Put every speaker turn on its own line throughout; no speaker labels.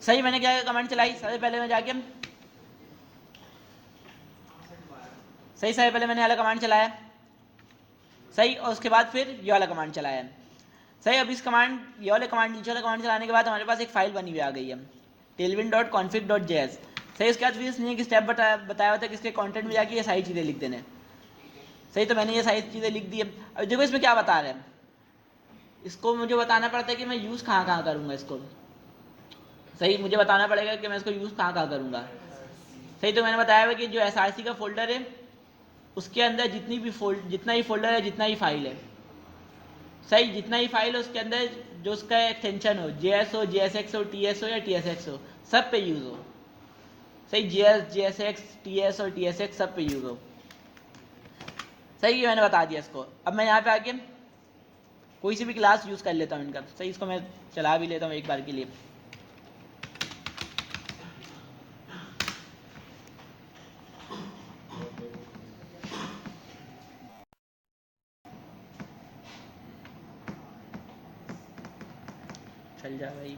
सही, मैंने क्या कमांड चलाई, सबसे पहले मैं जाके सही, सबसे पहले मैंने वाला कमांड चलाया सही, और उसके बाद फिर ये वाला कमांड चलाया सही। अब इस कमांड ये वाले कमांड नीचे वाला कमांड चलाने के बाद हमारे पास एक फाइल बनी हुई आ गई है tailwind.config.js सही। उसके बाद फिर इसने एक स्टेप बताया होता है कि इसके कंटेंट में जाके ये सारी चीज़ें लिख देने सही। तो मैंने ये सारी चीज़ें लिख दी है। अब देखो इसमें क्या बता रहे हैं, इसको मुझे बताना पड़ता है कि मैं यूज़ कहाँ कहाँ करूँगा इसको सही। मुझे बताना पड़ेगा कि मैं इसको यूज़ कहाँ कहाँ करूँगा सही। तो मैंने बताया हुआ कि जो src का फोल्डर है उसके अंदर जितना ही फोल्डर है, जितना ही फाइल है सही, जितना ही फाइल है उसके अंदर जो उसका एक्सटेंशन हो, JS हो, JSX हो, TS हो या TSX हो, सब पे यूज़ हो सही। JS, JSX, TS और TSX सब पे यूज़ हो सही। ये मैंने बता दिया इसको। अब मैं यहाँ पे आके कोई सी भी क्लास यूज़ कर लेता हूँ इनका सही। इसको मैं चला भी लेता हूँ एक बार के लिए। चल जा भाई।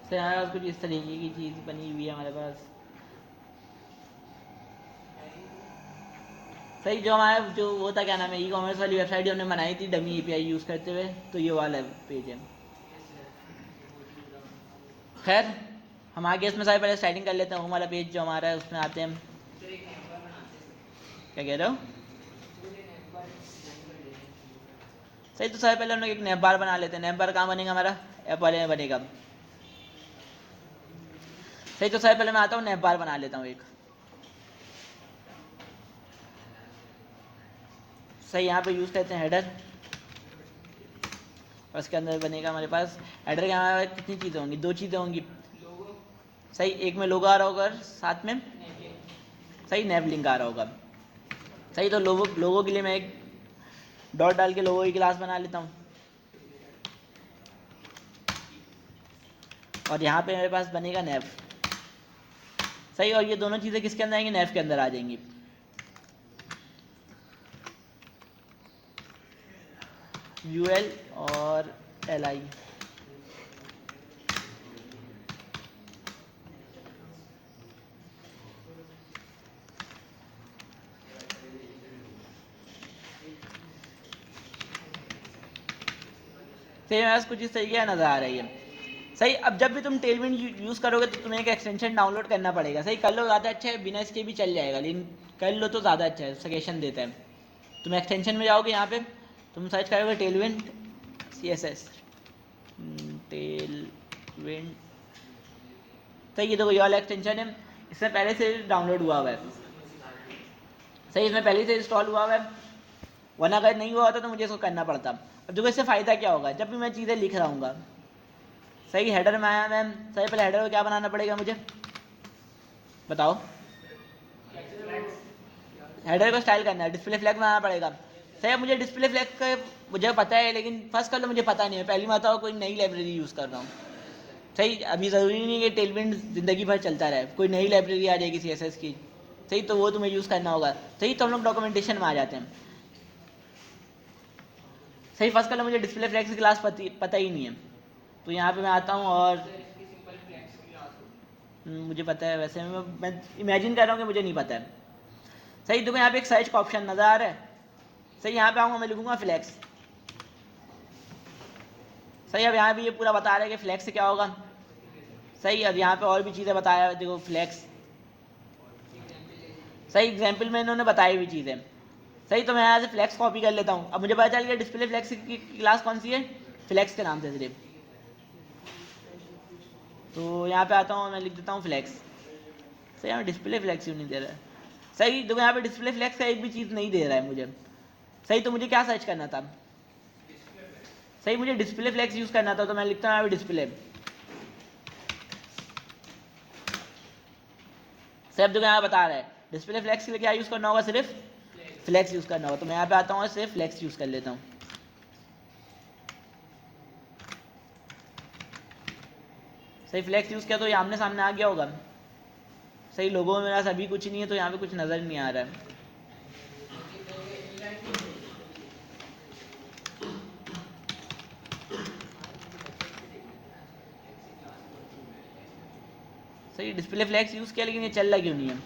सही, हमारे पास कुछ इस तरीके की चीज़ बनी हुई है हमारे पास सही। जो हमारा जो वो था, क्या नाम है, ई-कॉमर्स वाली वेबसाइट हमने बनाई थी डमी API यूज़ करते हुए, तो ये वाला पेज है। खैर, हम आगे इसमें सारे पहले स्टार्टिंग कर लेते हैं। होम वाला पेज जो हमारा है उसमें आते हैं हम। क्या कह रहे हो? सही। तो सबसे पहले हम लोग एक नैप बार बना लेते हैं। नैप बार कहाँ बनेगा हमारा? ऐप वाले में बनेगा सही। तो सबसे पहले मैं आता हूँ नैप बार बना लेता हूँ एक सही। यहाँ पे यूज़ करते हैं हेडर, और उसके अंदर बनेगा हमारे पास हेडर के हमारे पास कितनी चीज़ें होंगी, 2 चीज़ें होंगी सही। एक में लोगो आ रहा होगा, साथ में सही नैप लिंक आ रहा होगा सही। तो लोगों के लिए मैं एक डॉट डाल के लोगों की क्लास बना लेता हूँ, और यहाँ पे मेरे पास बनेगा नैप सही। और ये दोनों चीज़ें किसके अंदर आएंगी? नैप के अंदर आ जाएंगी। UL और LI सही। मेरे पास कुछ इस तरीके का नज़र आ रही है सही। अब जब भी तुम टेलविंड यूज़ करोगे तो तुम्हें एक एक्सटेंशन डाउनलोड करना पड़ेगा सही। कर लो ज़्यादा अच्छा है, बिना इसके भी चल जाएगा, लेकिन कर लो तो ज़्यादा अच्छा है, सजेशन देता है। तुम एक्सटेंशन में जाओगे, यहाँ पे तुम सर्च करोगे टेलविंड CSS टेलविंड सही। ये देखो ये वाला एक्सटेंशन है, इसमें पहले से डाउनलोड हुआ है सही। इसमें पहले से इंस्टॉल हुआ है, वरना अगर नहीं हुआ होता तो मुझे इसको करना पड़ता। अब देखो इससे फ़ायदा क्या होगा, जब भी मैं चीज़ें लिख रहा हूँ सही, हेडर में आया मैं सही। पहले हेडर को क्या बनाना पड़ेगा मुझे बताओ? हेडर को स्टाइल करना है, डिस्प्ले फ्लैग बनाना पड़ेगा सही। अब मुझे डिस्प्ले फ्लैग का मुझे पता है, लेकिन फर्स्ट कर लो मुझे पता नहीं है, पहली बात कोई नई लाइब्रेरी यूज़ कर रहा हूँ सही। अभी ज़रूरी नहीं है कि टेलविंड ज़िंदगी भर चलता रहे, कोई नई लाइब्रेरी आ जाएगी CSS की सही, तो वो तुम्हें यूज़ करना होगा सही। तो हम लोग डॉक्यूमेंटेशन में आ जाते हैं सही। फर्स्ट कर लो मुझे डिस्प्ले फ्लैग की क्लास पता ही नहीं है, तो यहाँ पे मैं आता हूँ और मुझे पता है, वैसे मैं इमेजिन कर रहा हूँ कि मुझे नहीं पता है सही। देखो यहाँ पे एक सर्च का ऑप्शन नज़र आ रहा है सही। यहाँ पे आऊँगा, मैं लिखूँगा फ्लैक्स सही। अब यहाँ भी ये पूरा बता रहा है कि फ्लैक्स से क्या होगा सही। अब यहाँ पे और भी चीज़ें बताया है, देखो फ्लैक्स सही। एग्जाम्पल में इन्होंने बताई हुई चीज़ें सही। तो मैं यहाँ से फ्लैक्स कॉपी कर लेता हूँ। अब मुझे पता चल गया डिस्प्ले फ्लैक्स की क्लास कौन सी है, फ्लैक्स के नाम से सिर्फ। तो यहाँ पे आता हूँ, मैं लिख देता हूँ फ्लैक्स सही। यहाँ डिस्प्ले फ्लैक्स क्यों नहीं दे रहा है? सही, देखो यहाँ पे डिस्प्ले फ्लेक्स का एक भी चीज़ नहीं दे रहा है मुझे। सही, तो मुझे क्या सर्च करना था? सही, मुझे डिस्प्ले फ्लेक्स यूज़ करना था, तो मैं लिखता हूँ यहाँ पे डिस्प्ले। सब देखो यहाँ बता रहा है डिस्प्ले फ्लेक्स के लिए क्या यूज़ करना होगा, सिर्फ फ्लेक्स यूज़ करना होगा। तो मैं यहाँ पे आता हूँ और सिर्फ फ्लेक्स यूज़ कर लेता हूँ। सही, फ्लेक्स यूज़ किया तो ये आमने सामने आ गया होगा। सही, लोगों में मेरा सभी कुछ नहीं है, तो यहाँ पे कुछ नज़र नहीं आ रहा है। सही, डिस्प्ले फ्लेक्स यूज़ किया लेकिन ये चल रहा क्यों नहीं है?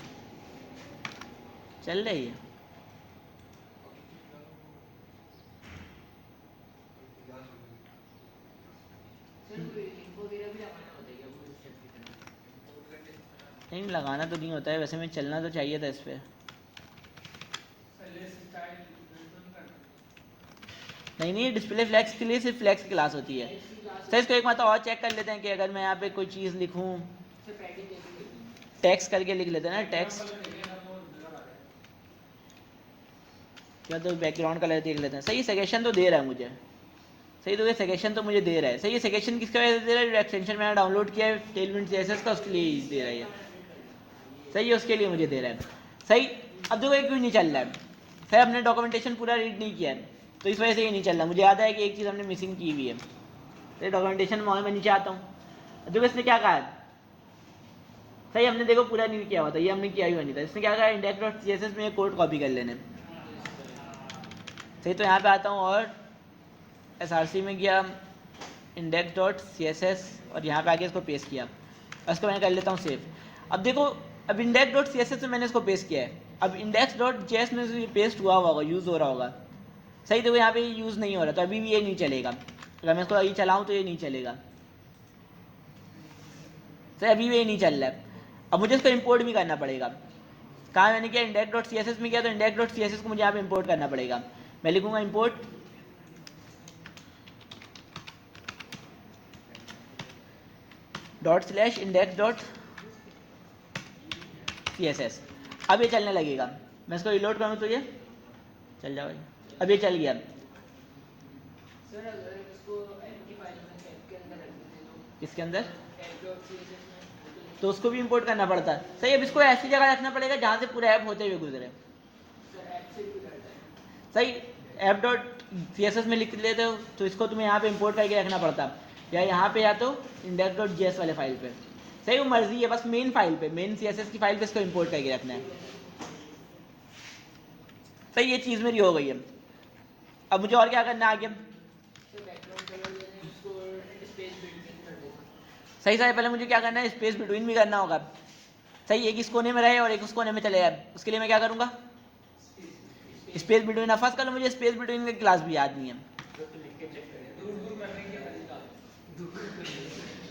चल रही है। नहीं, लगाना तो नहीं होता है वैसे, मैं चलना तो चाहिए था इस पर। नहीं, डिस्प्ले फ्लेक्स के लिए सिर्फ फ्लेक्स की क्लास होती है। तो इसको एक मतलब और चेक कर लेते हैं कि अगर मैं यहाँ पे कोई चीज़ लिखूँ, टेक्स्ट करके लिख लेते हैं ना, टेक्स्ट या तो बैकग्राउंड कलर देख लेते हैं। सही, सजेशन तो दे रहा है मुझे। सही, तो ये सजेशन तो मुझे दे रहा है। सही, ये सजेशन किसके वजह से दे रहा है? एक्सटेंशन मैंने डाउनलोड किया है टेलविंड CSS का, उसके लिए दे रहा है ये। सही है, उसके लिए मुझे दे रहा है। सही, अब देखो ये क्यों नहीं चल रहा है? सही, हमने डॉक्यूमेंटेशन पूरा रीड नहीं किया है, तो इस वजह से ये नहीं चल रहा। मुझे याद है कि एक चीज़ हमने मिसिंग की हुई है। तो डॉक्यूमेंटेशन में नीचे आता हूँ, देखो इसने क्या कहा है। सही, हमने देखो पूरा नहीं किया हुआ था, ये हमने किया हुआ नहीं था। इसने क्या कहा, index.css में कोड कॉपी कर लेने। सही, तो यहाँ पे आता हूँ और SRC में गया index.css और यहाँ पे आके इसको पेस्ट किया, और इसको मैं कर लेता हूँ सेव। अब देखो, अब index.css में मैंने इसको पेस्ट किया है, अब index.js में ये पेस्ट हुआ होगा, यूज़ हो रहा होगा। सही, देखो यहाँ पे यूज़ नहीं हो रहा, तो अभी भी ये नहीं चलेगा। अगर मैं इसको अभी चलाऊँ तो ये नहीं चलेगा। सही, अभी भी ये नहीं चल रहा है। अब मुझे इसको इंपोर्ट भी करना पड़ेगा। कहाँ मैंने किया, index.css में किया, तो index.css को मुझे यहाँ पे इंपोर्ट करना पड़ेगा। मैं लिखूँगा इंपोर्ट ./index.css। अब ये चलने लगेगा। मैं इसको रिलोड करूँ तो ये चल जाओ, अब ये चल गया। किसके अंदर? तो उसको भी इंपोर्ट करना पड़ता है। सही, अब इसको ऐसी जगह रखना पड़ेगा जहाँ से पूरा ऐप होते हुए गुजरे। सही, app.css में लिख लेते हो तो इसको तुम्हें यहाँ पे इंपोर्ट करके रखना पड़ता, या यहाँ पे या तो index.js वाले फाइल पे। सही, वो मर्जी है, बस मेन फाइल पे, मेन CSS की फाइल पे इसको इंपोर्ट करके रखना है। सही, ये चीज़ मेरी हो गई है। अब मुझे और क्या करना है आगे? सही, पहले मुझे क्या करना है, स्पेस बिटवीन भी करना होगा। सही, एक इस कोने में रहे और एक उस कोने में चले जाए, उसके लिए मैं क्या करूँगा? Space between. फर्स्ट कर लो, मुझे स्पेस बिटवीन की क्लास भी याद नहीं है।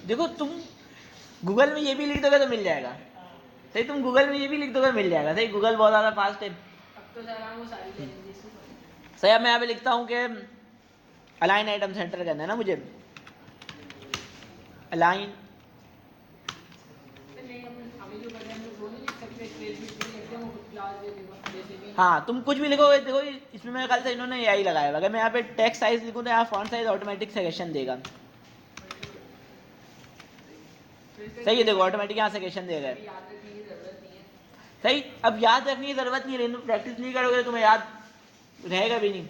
देखो, तुम गूगल में ये भी लिख दोगे तो मिल जाएगा। सही, तुम गूगल में ये भी लिख दोगे मिल जाएगा। सही, गूगल बहुत ज़्यादा फास्ट है। सही, अब मैं यहाँ पे लिखता हूँ कि अलाइन आइटम सेंटर करना है ना मुझे, अलाइन। हाँ, तुम कुछ भी लिखोगे, देखो इसमें मेरे ख्याल से इन्होंने AI लगाया हुआ। अगर मैं यहाँ पे टेक्स्ट साइज लिखूँ तो यहाँ फॉन्ट साइज ऑटोमेटिक सजेशन देगा। सही है, देखो ऑटोमेटिक यहाँ सजेशन देगा। सही, अब याद रखने की जरूरत नहीं है, प्रैक्टिस नहीं करोगे तो तुम्हें याद रहेगा भी नहीं।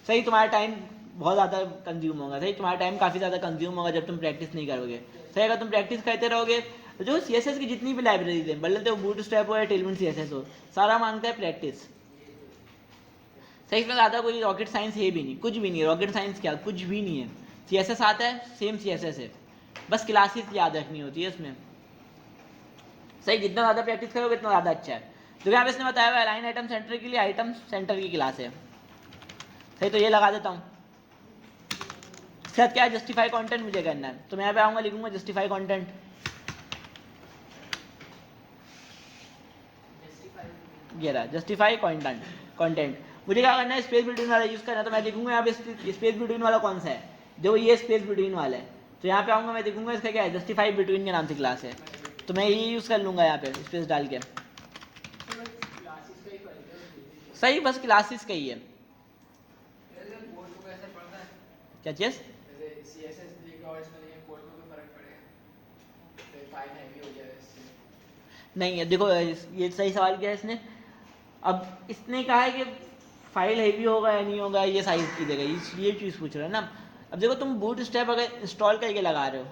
सही, तुम्हारा टाइम बहुत ज़्यादा कंज्यूम होगा। सही, तुम्हारा टाइम काफ़ी ज़्यादा कंज्यूम होगा जब तुम प्रैक्टिस नहीं करोगे। सही, अगर तुम प्रैक्टिस करते रहोगे तो जो CSS की जितनी भी लाइब्रेरीज हैं, भले तो बूटस्ट्रैप हो या टेलविंड CSS हो, सारा मांगता है प्रैक्टिस। सही, इसमें ज़्यादा कोई रॉकेट साइंस है भी नहीं, कुछ भी नहीं है। रॉकेट साइंस क्या, कुछ भी नहीं है। CSS आता है, सेम CSS है, बस क्लासेस याद रखनी होती है इसमें। सही, जितना ज़्यादा प्रैक्टिस करोगे उतना ज़्यादा अच्छा है। तो यहाँ पे इसने बताया हुआ अलाइन आइटम सेंटर के लिए आइटम सेंटर की क्लास है। सही, तो ये लगा देता हूँ। इसके बाद क्या है, जस्टिफाई कंटेंट मुझे करना है। तो मैं यहाँ पे आऊँगा, लिखूँगा जस्टिफाई कंटेंट। ये रहा जस्टिफाई कंटेंट। मुझे क्या करना है, स्पेस बिटवीन वाला यूज़ करना है। तो मैं लिखूँगा यहाँ पे स्पेस बिटवीन वाला कौन सा है, जो ये स्पेस बिटवीन वाला है। तो यहाँ पे आऊँगा, मैं देखूँगा इसका क्या है, जस्टिफाई बिटवीन के नाम से क्लास है। तो मैं ये यूज़ कर लूँगा यहाँ पे स्पेस डाल के। सही, बस क्लासेस का ही है। क्या चीज़? नहीं है, देखो ये सही सवाल किया है इसने। अब इसने कहा है कि फाइल हैवी होगा या नहीं होगा, ये साइज की देगा, ये चीज़ पूछ रहे हैं ना। अब देखो तुम बूट स्ट्रैप अगर इंस्टॉल करके लगा रहे हो,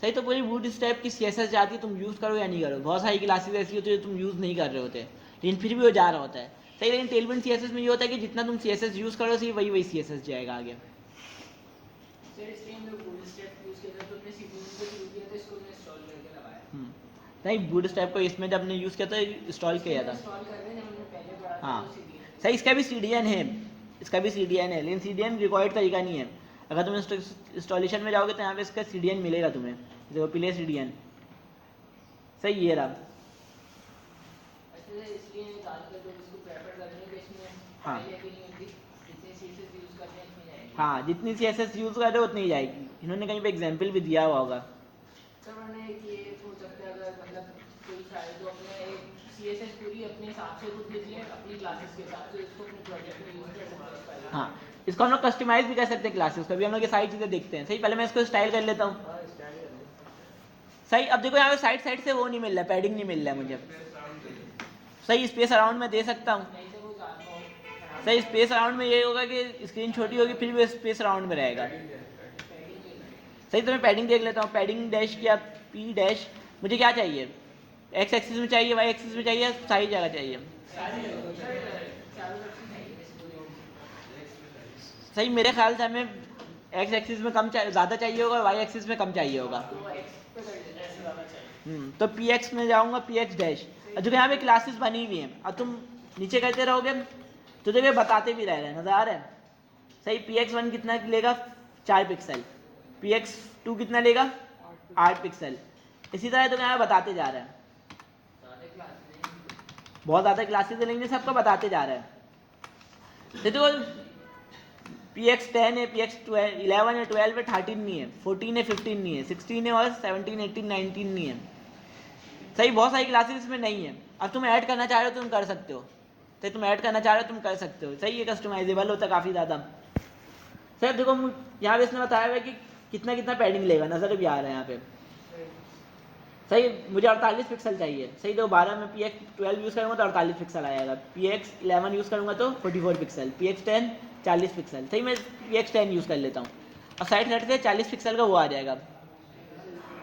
सही, तो पूरी बूट स्ट्रैप की CSS जाती है, तुम यूज़ करो या नहीं करो। बहुत सारी क्लासेस ऐसी होती है जो तुम यूज़ नहीं कर रहे होते, लेकिन फिर भी वो जा रहा होता है, सही। लेकिन टेलविंड CSS में ये होता है कि जितना तुम CSS यूज़ करो सही, वही CSS जाएगा आगे। नहीं, बूट स्ट्रैप को इसमें जब हमने यूज़ किया था, इंस्टॉल किया था। हाँ सही, इसका भी CDN है, इसका भी CDN है, लेकिन CDN रिक्वायर्ड तरीका नहीं है। अगर तुम इंस्टॉलेशन में जाओगे तो यहाँ पे इसका CDN मिलेगा तुम्हें, देखो प्ले CDN, सही ये रहा। हाँ हाँ, जितनी CSS यूज़ कर रहे हो उतनी ही जाएगी। इन्होंने कहीं पे एग्जाम्पल भी दिया हुआ होगा। हाँ, इसको हम लोग कस्टमाइज भी कर सकते हैं क्लासेस को, भी हम लोग ये सारी चीज़ें देखते हैं, सही। पहले मैं इसको स्टाइल कर लेता हूँ, सही। अब देखो यहाँ पे साइड से वो नहीं मिल रहा, पैडिंग नहीं मिल रहा है मुझे, सही। स्पेस अराउंड में दे सकता हूँ, सही। स्पेस अराउंड में ये होगा कि स्क्रीन छोटी होगी फिर भी स्पेस अराउंड में रहेगा, सही। तो मैं पैडिंग देख लेता हूँ, पैडिंग डैश या P डैश, मुझे क्या चाहिए, X एक्सिस में चाहिए, Y एक्सिस में चाहिए, सारी जगह चाहिए, सही। मेरे ख्याल से हमें X एक्सिस में कम ज़्यादा चाहिए होगा, Y एक्सिस में कम चाहिए होगा। तो PX में जाऊँगा, PX डैश। जो यहाँ पे क्लासेस बनी हुई हैं, अब तुम नीचे करते रहोगे तो देखिए बताते भी रह रहे हैं, नजर आ रहे हैं, सही। PX1 कितना लेगा, 4 पिक्सल, PX2 कितना लेगा, 8 पिक्सल, इसी तरह तो यहाँ बताते जा रहे हैं। बहुत ज़्यादा क्लासेस लेंगे, सबको बताते जा रहे हैं। देखो PX10 है, PX11 है, 12 है, 13 नहीं है, 14 है, 15 नहीं है, 16 है और 17, 18, 19 नहीं है, सही। बहुत सारी क्लासेस इसमें नहीं है। अब तुम ऐड करना चाह रहे हो तुम कर सकते हो, सही। तुम ऐड करना चाह रहे हो तुम कर सकते हो, सही। ये कस्टमाइजेबल होता है काफ़ी ज़्यादा, सर। देखो यहाँ पे इसने बताया हुआ है कि कितना कितना पैडिंग लेगा, नज़र भी आ रहा है यहाँ पे, सही। मुझे 48 पिक्सल चाहिए, सही। तो 12 में PX12 यूज़ करूँगा तो 48 पिक्सल आएगा, PX11 यूज़ करूँगा तो 44 पिक्सल, PX10 40 पिक्सल, सही। मैं PX10 यूज़ कर लेता हूँ, और साइड से 40 पिक्सल का वो आ जाएगा,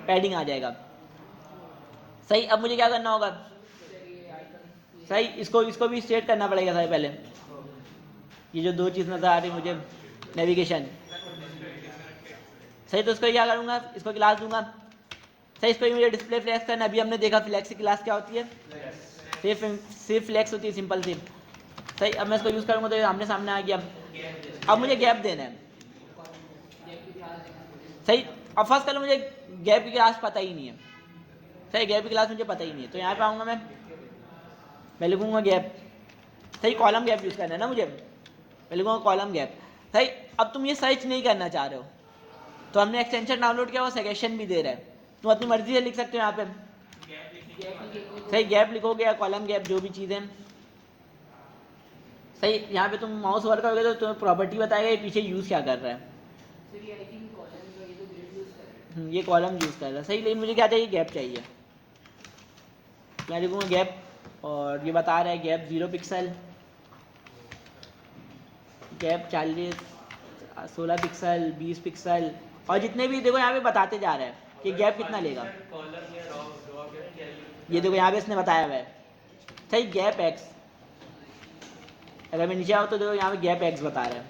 पैडिंग आ जाएगा, सही। अब मुझे क्या करना होगा, सही। इसको भी स्टेट करना पड़ेगा सही पहले, ये जो दो चीज़ नज़र आ रही मुझे, नेविगेशन, सही। तो इसको क्या करूँगा, इसको क्लास दूंगा, सही। इसको मुझे डिस्प्ले फ्लैक्स करना, अभी हमने देखा फ्लैक्स की क्लास क्या होती है, सिर्फ फ्लैक्स होती है, सिंपल सी, सही। अब मैं इसको यूज़ करूँगा तो ये आमने सामने आ गया। अब मुझे गैप देना है, सही। अब फर्स्ट कर लो, मुझे गैप की क्लास पता ही नहीं है, सही। गैप की क्लास मुझे पता ही नहीं है, तो यहाँ पे आऊँगा मैं लिखूँगा गैप, सही। कॉलम गैप यूज़ करना है ना मुझे, मैं लिखूँगा कॉलम गैप, सही। अब तुम ये सर्च नहीं करना चाह रहे हो तो हमने एक्सटेंशन डाउनलोड किया, वो सजेशन भी दे रहा है, तुम अपनी मर्जी से लिख सकते हो यहाँ पे, सही। गैप लिखोगे या कॉलम गैप, जो भी चीज़ है, सही। यहाँ पे तुम माउस ओवर करोगे तो तुम्हें प्रॉपर्टी बताएगा ये पीछे यूज़ क्या कर रहा है, ये कॉलम यूज़ कर रहा है, सही। लेकिन मुझे क्या चाहिए, गैप चाहिए, मैं लिखूँगा गैप, और ये बता रहा है gap 0 pixel, gap 40, 16 pixel, 20 pixel, और जितने भी देखो यहाँ पे बताते जा रहे हैं कि गैप कितना लेगा, ये देखो यहाँ पे इसने बताया हुआ है, सही। गैप एक्स, अगर मैं नीचे आऊँ तो देखो यहाँ पे गैप एक्स बता रहा है,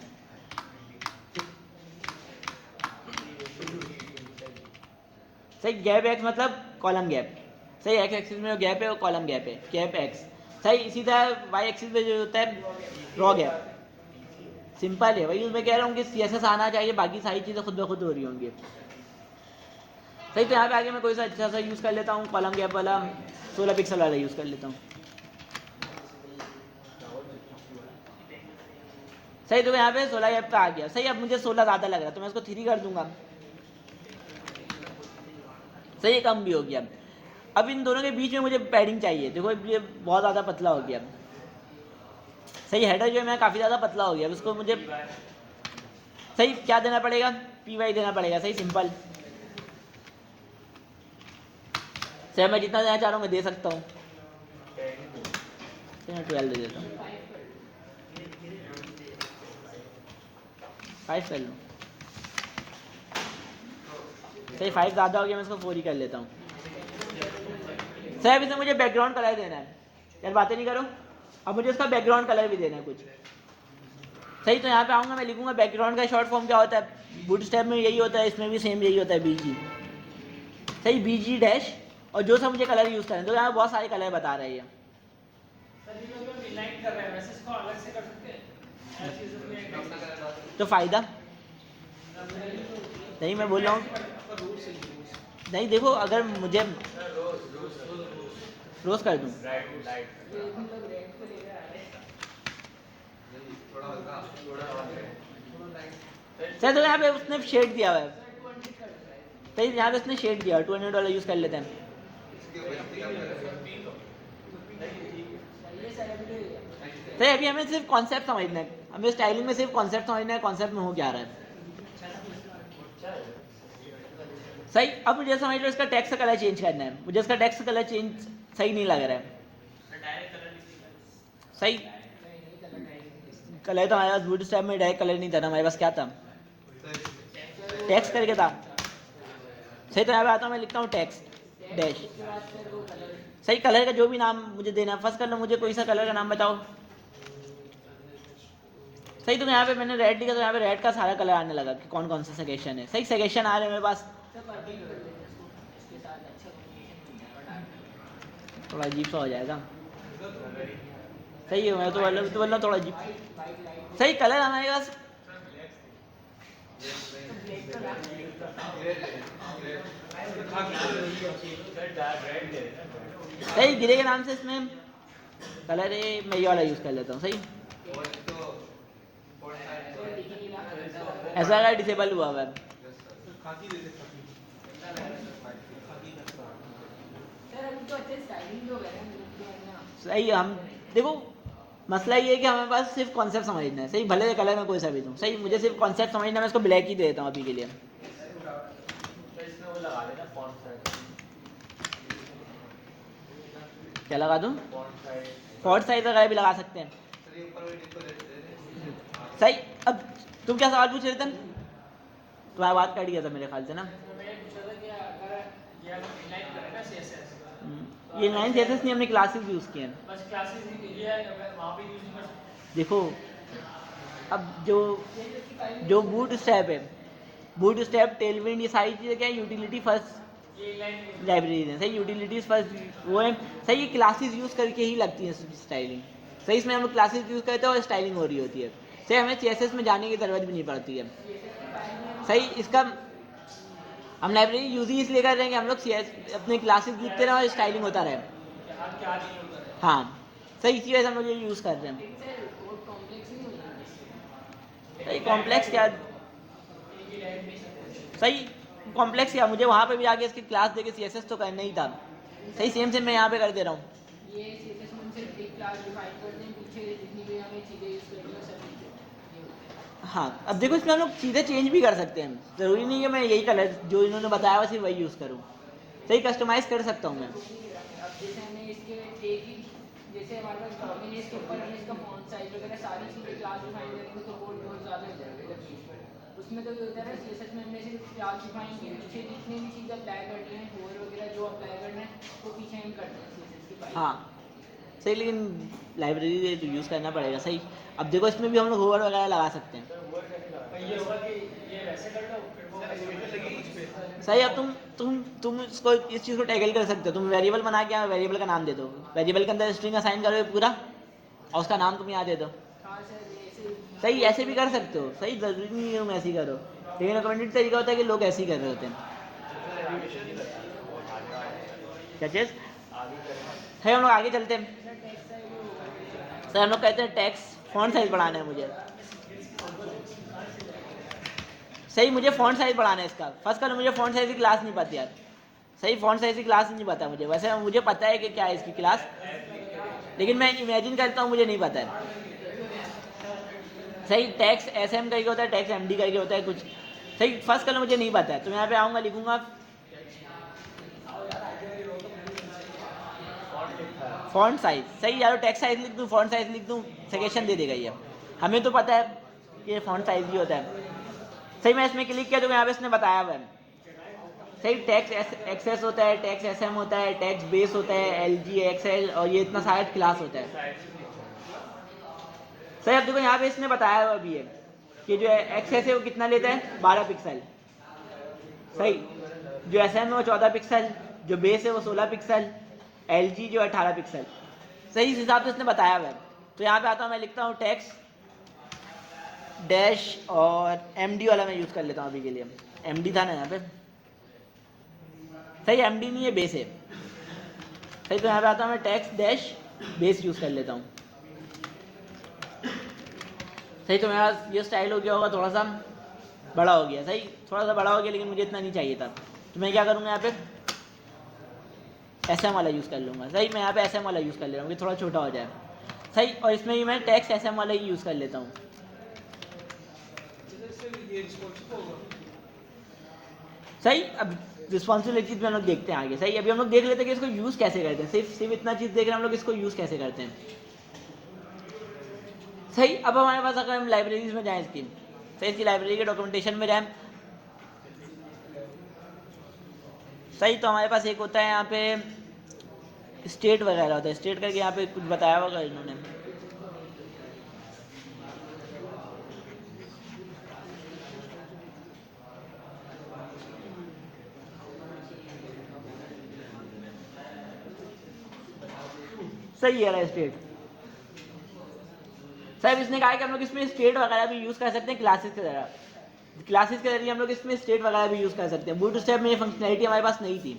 सही। गैप एक्स मतलब कॉलम गैप, सही। एक्स एक्सिस में जो गैप है वो कॉलम गैप है, गैप एक्स, सही। इसी तरह वाई एक्सिस में जो होता है रॉ गैप, सिंपल है। वही मैं कह रहा हूँ कि CSS आना चाहिए, बाकी सारी चीज़ें खुद ब खुद हो रही होंगी, सही। तो यहाँ पे आगे मैं कोई सा अच्छा सा यूज़ कर लेता हूँ, कॉलम गैप वाला, 16 पिक्सल वाला यूज़ कर लेता हूँ, सही। तो यहाँ पे 16 गैप का आ गया, सही। अब मुझे 16 ज़्यादा लग रहा है तो मैं इसको 3 कर दूंगा, सही। कम भी हो गया। अब इन दोनों के बीच में मुझे पैडिंग चाहिए, देखो ये बहुत ज़्यादा पतला हो गया, सही हेडर जो है मैं काफ़ी ज़्यादा पतला हो गया, उसको मुझे सही क्या देना पड़ेगा, पी वाई देना पड़ेगा। सही सिंपल, सही मैं जितना देना चाह रहा हूँ मैं दे सकता हूँ। मैं 12 दे देता हूँ, 5 कर लूँ। सही 5 ज़्यादा हो गया, मैं इसको 4 ही कर लेता हूँ। सही अब इसमें मुझे बैकग्राउंड कलर देना है यार, बातें नहीं करो। अब मुझे इसका बैकग्राउंड कलर भी देना है कुछ। सही तो यहाँ पे आऊँगा, मैं लिखूँगा बैकग्राउंड का शॉर्ट फॉर्म क्या होता है, बूटस्ट्रैप में यही होता है, इसमें भी सेम यही होता है, बीजी। सही बीजी डैश, और जो सा मुझे कलर यूज़ करें, तो यहाँ बहुत सारे कलर बता रहे हैं। तो फ़ायदा नहीं, मैं बोल रहा हूँ नहीं, देखो अगर मुझे रोज कर दूँ सर, तो यहाँ पे उसने शेड दिया हुआ है। सही यहाँ पे उसने शेड दिया, $200 यूज़ कर लेते हैं। सही अभी हमें सिर्फ कॉन्सेप्ट समझना है, हमें स्टाइलिंग में सिर्फ कॉन्सेप्ट समझना है, कॉन्सेप्ट में हो क्या रहा है। सही अब मुझे समझ लो इसका टेक्स्ट कलर चेंज करना है, मुझे इसका टेक्स्ट कलर चेंज सही नहीं लग रहा है। सही कलर तो हमारे पास बूटस्ट्रैप में डायरेक्ट कलर नहीं था ना, हमारे पास क्या था, टेक्स्ट करके था। सही तो यहाँ पे आता हूँ, मैं लिखता हूँ टेक्स्ट डैश। सही कलर का जो भी नाम मुझे देना है, फर्स्ट कर लो, मुझे कोई सा कलर का नाम बताओ। सही तो यहाँ पे मैंने रेड लिखा, तो यहाँ पे रेड का सारा कलर आने लगा कि कौन कौन सा सजेशन है। सही सजेशन आ रहे हैं मेरे पास, थोड़ा अजीब सा हो जाएगा। सही है, मैं तो बोल रहा हूँ थोड़ा अजीब। सही कलर हमारे पास सही गिरे के नाम से इसमें कलर है, मैं ये वाला यूज कर लेता हूँ। सही ऐसा अगर डिसेबल हुआ है। सही हम देखो, मसला ये है कि हमारे पास सिर्फ कॉन्सेप्ट समझना है। सही भले कलर में कोई सा भी दूँ, सही मुझे सिर्फ कॉन्सेप्ट समझना है, मैं इसको ब्लैक ही दे देता हूँ अभी के लिए। क्या लगा दूँ, फॉन्ट साइज वगैरह भी लगा सकते हैं। सही अब तुम क्या सवाल पूछ रहे थे, तुम्हारा बात कट गया था मेरे ख्याल से ना। ये लाइन सीएसएस नहीं, हमने क्लासेस यूज किए हैं। देखो अब जो बूट स्टैप है, बूट स्टैप, टेलविंड, ये सारी चीज़ें क्या है, यूटिलिटी फर्स्ट लाइब्रेरी है। सही यूटिलिटीज फर्स्ट वो है। सही ये क्लासेस यूज़ करके ही लगती है स्टाइलिंग। सही इसमें हम लोग क्लासेस यूज़ करते हैं और स्टाइलिंग हो रही होती है। सही हमें सीएसएस में जाने की ज़रूरत भी नहीं पड़ती है। सही इसका हम लाइब्रेरी यूज ही इसलिए कर रहे हैं कि हम लोग अपने क्लासेस लिखते रहे और स्टाइलिंग होता रहे। हाँ सही, इसी वजह से हम लोग ये यूज़ कर रहे हैं। सही कॉम्प्लेक्स क्या, सही कॉम्प्लेक्स क्या, मुझे वहाँ पे भी आके इसकी क्लास देके सीएसएस तो करना ही था। सही सेम सेम मैं यहाँ पे कर दे रहा हूँ। हाँ अब देखो इसमें हम लोग चीज़ें चेंज भी कर सकते हैं, ज़रूरी नहीं है मैं यही कलर जो इन्होंने बताया सिर्फ वही यूज़ करूँ। सही कस्टमाइज कर सकता हूँ मैं।
जैसे हमारे पास डॉगिन है, इसके ऊपर हम इसका फॉन्ट साइज वगैरह सारी चीज़ें क्लास डिफाइन करेंगे तो कोड बहुत ज़्यादा हो जाएगा उसमें। तो ये होता है ना सीएसएस में हमने सिर्फ क्लास डिफाइन की, पीछे जितनी भी चीज़ें अप्लाई करनी है, होवर वगैरह जो अप्लाई करना है वो पीछे हम करते हैं सीएसएस की फाइल।
हाँ सही, लेकिन लाइब्रेरी तो यूज़ करना पड़ेगा। सही अब देखो इसमें भी हम लोग होवर वगैरह लगा सकते हैं। सही अब तुम इसको इस चीज़ को टैगल कर सकते हो, तुम वेरिएबल बना के वेरिएबल का नाम दे दो, वेरिएबल के अंदर स्ट्रिंग असाइन करो पूरा और उसका नाम तुम यहाँ दे दो। सही ऐसे भी कर सकते हो। सही ज़रूरी नहीं है तुम ऐसे ही करो, लेकिन रिकमेंडेड तरीका होता है कि लोग ऐसे ही कर रहे होते हैं। क्या चीज़ है, हम लोग आगे चलते हैं। सर हम लोग कहते हैं टेक्स्ट फॉन्ट साइज बढ़ाना है मुझे। सही मुझे फॉन्ट साइज बढ़ाना है इसका। फर्स्ट कर मुझे फॉन्ट साइज की क्लास नहीं पता यार। सही फॉन्ट साइज की क्लास नहीं पता मुझे, वैसे मुझे पता है कि क्या है इसकी क्लास, लेकिन मैं इमेजिन करता हूँ मुझे नहीं पता है। सही टैक्स SM करके होता है, टैक्स MD करके होता है कुछ। सही फर्स्ट कलर मुझे नहीं पता है, तो मैं यहाँ पे आऊँगा, लिखूँगा फॉन्ट साइज। सही यार टैक्स साइज लिख दूँ, फॉन्ट साइज लिख दूँ, सजेशन दे देगा ये। हमें तो पता है कि ये फॉन्ट साइज भी होता है। सही मैं इसमें क्लिक किया तो यहाँ पे इसने बताया हुआ है। सही टैक्स एक्सेस होता है, टैक्स SM होता है, टैक्स बेस होता है, LG XL, और ये इतना सारा क्लास होता है। सही अब देखो यहाँ पे इसने बताया हुआ भी है कि जो एक्सेस है वो कितना लेता है, 12 पिक्सल। सही जो SM है वो 14 पिक्सल, जो बेस है वो 16 पिक्सल, LG जो 18 पिक्सल। सही इस हिसाब से इसने बताया हुआ है। तो यहाँ पे आता हूँ, मैं लिखता हूँ टैक्स डैश और MD वाला मैं यूज़ कर लेता हूँ अभी के लिए। MD था ना यहाँ पे, सही MD नहीं है, बेस है। सही तो यहाँ पे आता हूँ मैं टैक्स डैश बेस यूज़ कर लेता हूँ। सही तो मेरा ये स्टाइल हो गया होगा, थोड़ा सा बड़ा हो गया। सही थोड़ा सा बड़ा हो गया, लेकिन मुझे इतना नहीं चाहिए था, तो मैं क्या करूँगा यहाँ पे SM वाला यूज़ कर लूँगा। सही मैं यहाँ पे SM वाला यूज़ कर ले रहा हूँ कि थोड़ा छोटा हो जाए। सही और इसमें भी मैं टैक्स SM वाला ही यूज़ कर लेता हूँ। सही अब रिस्पॉन्सिबिलिटीज में हम लोग देखते हैं आगे। सही अभी हम लोग देख लेते हैं कि इसको यूज़ कैसे करते हैं। सिर्फ इतना चीज़ देख रहे हैं हम लोग, इसको यूज़ कैसे करते हैं। सही अब हमारे पास अगर हम लाइब्रेरीज में जाएँ इसकी, सही इसकी लाइब्रेरी के डॉक्यूमेंटेशन में जाएँ, सही तो हमारे पास एक होता है यहाँ पे स्टेट वगैरह होता है। स्टेट करके यहाँ पे कुछ बताया होगा इन्होंने। सही है स्टेट। सर इसने कहा कि हम लोग इसमें स्टेट वगैरह भी यूज़ कर सकते हैं क्लासेस के जरिए। क्लासेस के जरिए हम लोग इसमें स्टेट वगैरह भी यूज़ कर सकते हैं। बूट स्ट्रैप में ये फंक्शनैलिटी हमारे पास नहीं थी।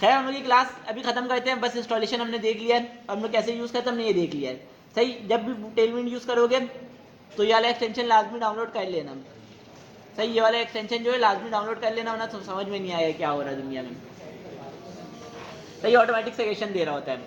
खैर हम लोग ये क्लास अभी ख़त्म करते हैं, बस इंस्टॉलेशन हमने देख लिया है, हम लोग कैसे यूज़ करते हैं हमने ये देख लिया है। सही जब भी टेलविंड यूज़ करोगे तो ये वाला एक्सटेंशन लाजमी डाउनलोड कर लेना। सही ये वाला एक्सटेंशन जो है लाजमी डाउनलोड कर लेना, वरना तो समझ में नहीं आएगा क्या हो रहा है दुनिया में। सही ऑटोमेटिक सजेशन दे रहा होता है।